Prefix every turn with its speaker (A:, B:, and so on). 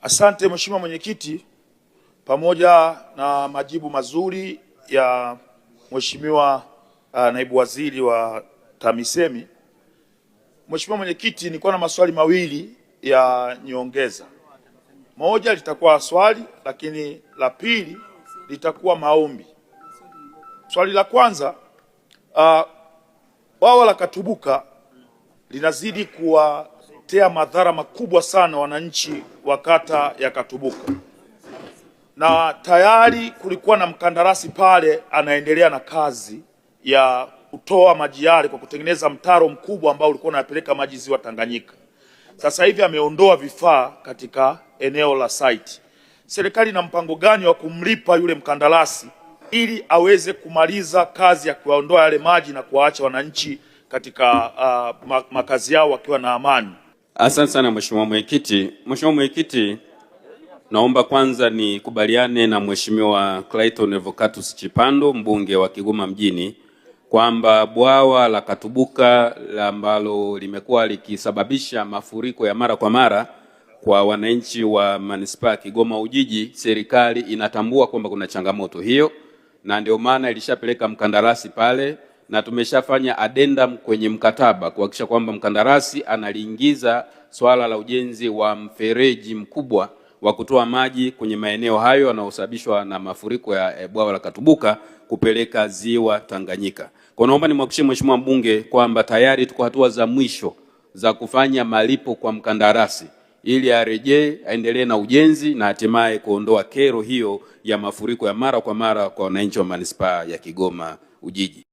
A: Asante Mheshimiwa Mwenyekiti, pamoja na majibu mazuri ya Mheshimiwa Naibu Waziri wa TAMISEMI. Mheshimiwa Mwenyekiti, nilikuwa na maswali mawili ya nyongeza. Moja litakuwa swali, lakini la pili litakuwa maombi. Swali la kwanza, bwawa la Katubuka linazidi kuwatea madhara makubwa sana wananchi wa kata ya Katubuka, na tayari kulikuwa na mkandarasi pale anaendelea na kazi ya kutoa maji yale kwa kutengeneza mtaro mkubwa ambao ulikuwa unapeleka maji ziwa Tanganyika. Sasa hivi ameondoa vifaa katika eneo la site. Serikali ina mpango gani wa kumlipa yule mkandarasi ili aweze kumaliza kazi ya kuondoa yale maji na kuwaacha wananchi katika makazi yao wakiwa na amani?
B: Asante sana Mheshimiwa Mwenyekiti. Mheshimiwa Mwenyekiti, naomba kwanza nikubaliane na Mheshimiwa Clayton Revocatus Chipando, mbunge wa Kigoma mjini, kwamba bwawa la Katubuka ambalo limekuwa likisababisha mafuriko ya mara kwa mara kwa wananchi wa manispaa ya Kigoma Ujiji, serikali inatambua kwamba kuna changamoto hiyo, na ndio maana ilishapeleka mkandarasi pale na tumeshafanya addendum kwenye mkataba kuhakikisha kwamba mkandarasi analiingiza swala la ujenzi wa mfereji mkubwa wa kutoa maji kwenye maeneo hayo yanayosababishwa na mafuriko ya bwawa la Katubuka kupeleka ziwa Tanganyika. Kwa naomba nimhakikishie Mheshimiwa mbunge kwamba tayari tuko hatua za mwisho za kufanya malipo kwa mkandarasi ili arejee aendelee na ujenzi na hatimaye kuondoa kero hiyo ya mafuriko ya mara kwa mara kwa wananchi wa manispaa ya Kigoma Ujiji.